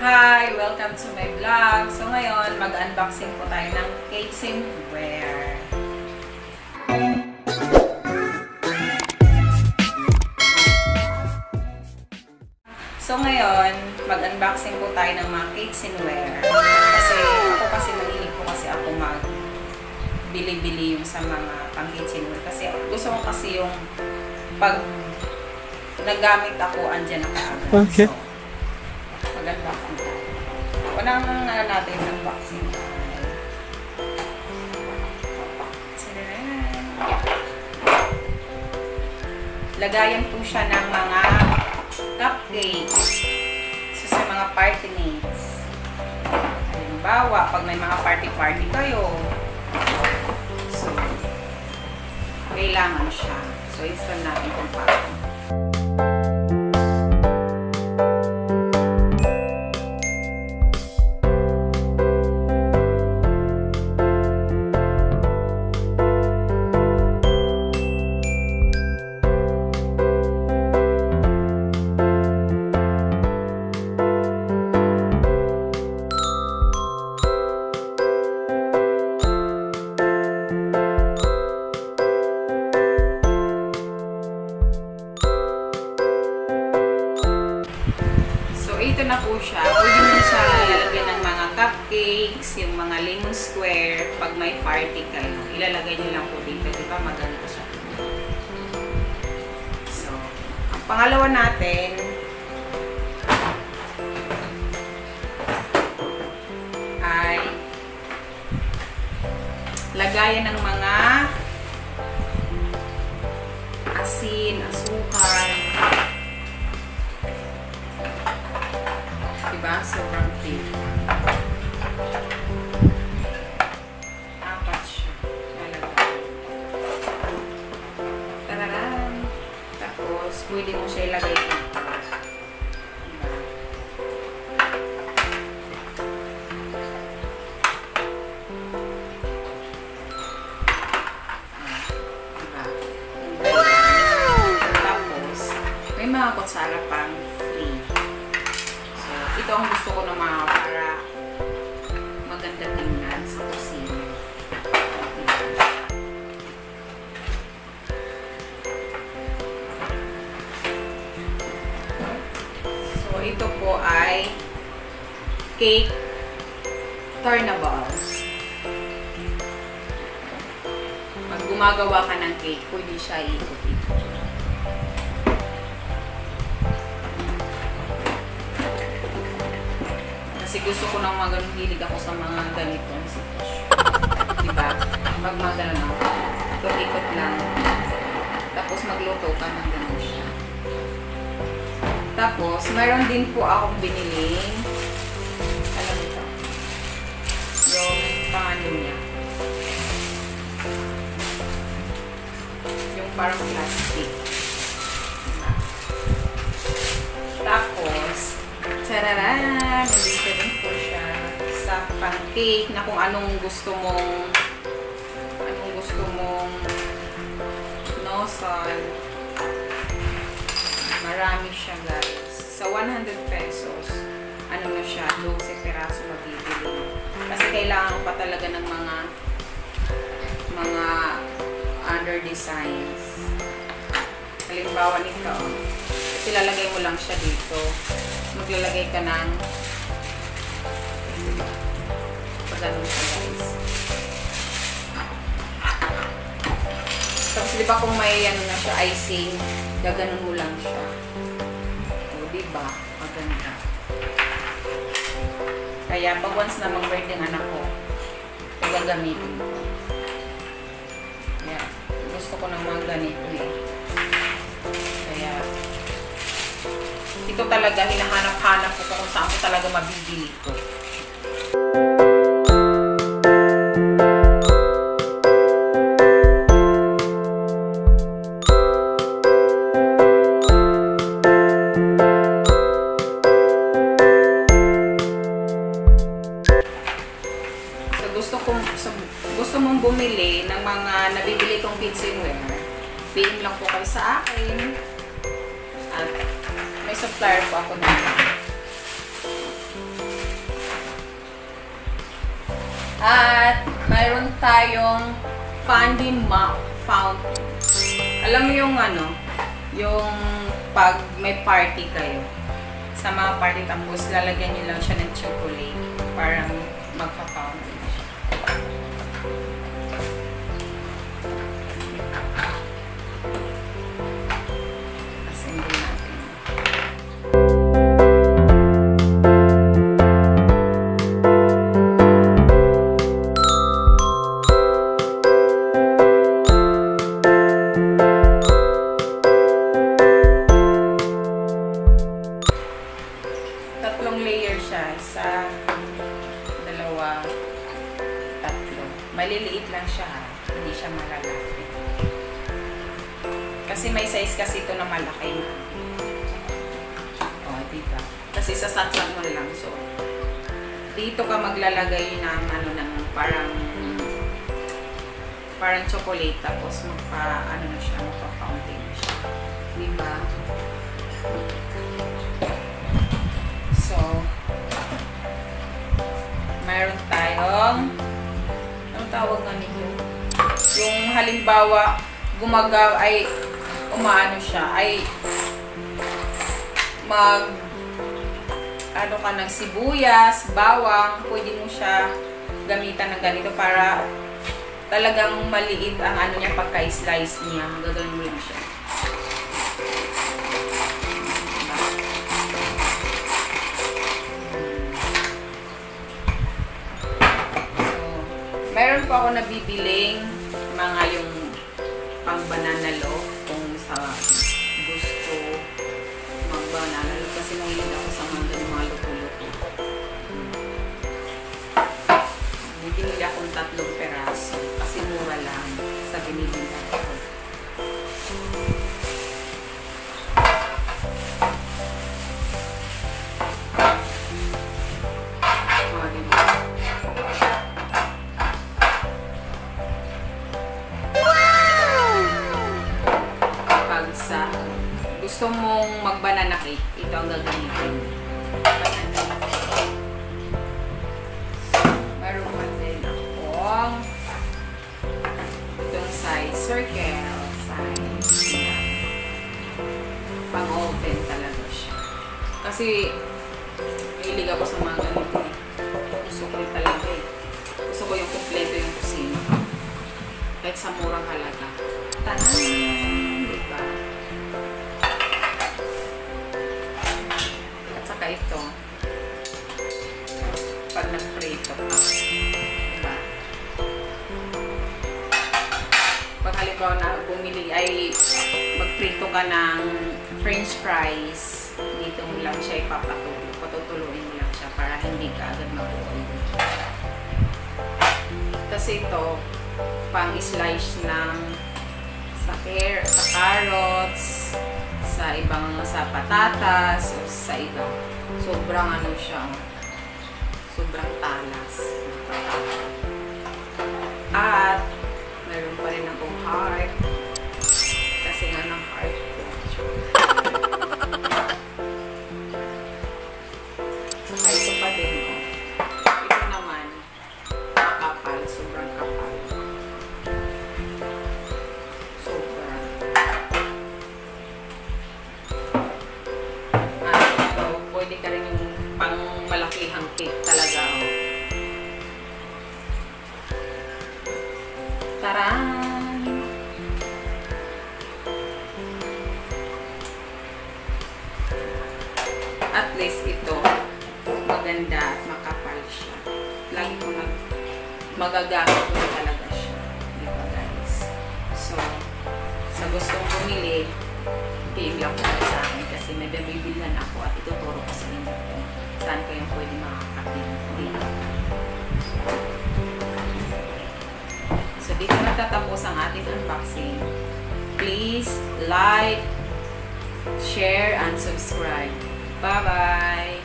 Hi! Welcome to my vlog. So ngayon, mag-unboxing po tayo ng kitchenware. So ngayon, mag-unboxing po tayo ng mga kitchenware. Kasi nahilig po kasi ako mag-bili-bili yung sa mga pang-kitchenware. Kasi gusto ko kasi yung pag nagamit ako, andyan na kaagad. Okay. So, mag-unboxing tayo. Unang natin unboxing. Lagayan po siya ng mga cupcakes. So, sa mga party mates. Halimbawa, pag may mga party-party kayo, so, kailangan siya. So, install natin kung paano. Ito na po siya. Pwede mo siya lalagyan ng mga cupcakes, yung mga lemon square. Pag may party kayo, ilalagay nyo lang po dito. Diba? Maganda siya. So, ang pangalawa natin ay lagayan ng mga asin, asukal. Diba? Sobrang cute. Apat siya. Tararan! Tapos, pwede mo siya ilagay dito. Diba? Diba? Tapos, may mga kutsara pang free. Ito ang gusto ko na mga para maganda tingnan sa kusina. So, ito po ay cake turnables. Pag gumagawa ka ng cake, pwede siya ikot-ikot. Kasi gusto ko nang hilig ako sa mga ganitong sitwasyon. Diba? Pag magano, ikot lang. Tapos magluto ka ng ganun siya. Tapos, mayroon din po akong biniling, alam ito, yung pangano niya. Yung parang plastic. Diba? Tapos, tararan! Nandito din po siya sa pancake na kung anong gusto mong nozzle. Marami siya, guys. Sa 100 pesos, ano na siya, 12 peraso mabibili. Kasi kailangan pa talaga ng mga other designs. Halimbawa nito, kasi lalagay mo lang siya dito. Maglalagay ka ng pagano'n siya, guys. Tapos diba kung may ano na siya, icing, gaganon mo lang siya. O diba? Maganda. Kaya pag once na mag-birthday ng anak ko, gagamitin ko. Kaya gusto ko ng mga ganito eh. Kaya ito talaga, hinahanap-hanap ko kung saan ko talaga mabibili ko. So, gusto mong bumili ng mga nabibili kong kitchenware, PM lang po kayo sa akin. At may supplier po ako na. At mayroon tayong Fundy Mop Fountain. Alam mo yung ano, yung pag may party kayo, sa mga party tapos lalagyan nyo lang siya ng chocolate, parang magpa-fountain siya. Assemble natin. Tatlong layer siya. Isa, dalawa, tatlo. Maliliit lang siya ha. Hindi siya malalaki. Kasi may size kasi ito na malaki na. O, diba? Kasi sasaksak mo lang. So, dito ka maglalagay ng ano ng parang chocolate tapos ano na siya, magpa-fountain na siya. Diba? So, mayroon tayong anong tawag nga nito? Yung halimbawa gumagaw ay umaano siya ay ano ka ng sibuyas, bawang, pwede mo siya gamitan ng ganito para talagang maliit ang ano niya pagka-slice niya. Gagawin mo lang siya. Meron pa ako nabibiling mga yung pang banana loaf kung sa gusto mag banana loaf kasi mahilig ako sa mga luto-luto. Bibili akong 3 peraso kasi mura lang sa binibili ko. Gusto mong mag-banana cake, ito ang gagamitin. Banana cake. Meron man din akong itong size, circle size. Pang-oven talaga siya. Kasi, hilig ako sa mga ganito eh. Gusto ko talaga eh. Gusto ko yung kompleto yung kusina. Kahit sa murang halaga. Tanan! Diba? Ito pag nag-prito ka diba? Pag halimbawa na bumili ay magprito ka ng french fries, dito mo lang siya patutuluin mo lang siya para hindi ka agad mag-oil. Kasi ito pang slice ng sa carrots, sa patatas, o sa iba. Sobrang ano siya, sobrang talas. At meron pa rin akong heart. Kasi nga ng heart ko. Saka ito pa din, oh. Ito naman, makapal, sobrang kapal. Pwede ka rin yung pang malakihang cake talaga. Oh. Taran! At least ito, maganda at makapal siya. Lagi ko magagamit ko talaga siya. Diba guys? So, sa gustong bumili, PM lang po sa akin kasi may bibilhan ako at ituturo ko sa inyo kung saan kayong pwede makakapin dito. So, dito natatapos ang ating unboxing. Please like, share, and subscribe. Bye-bye!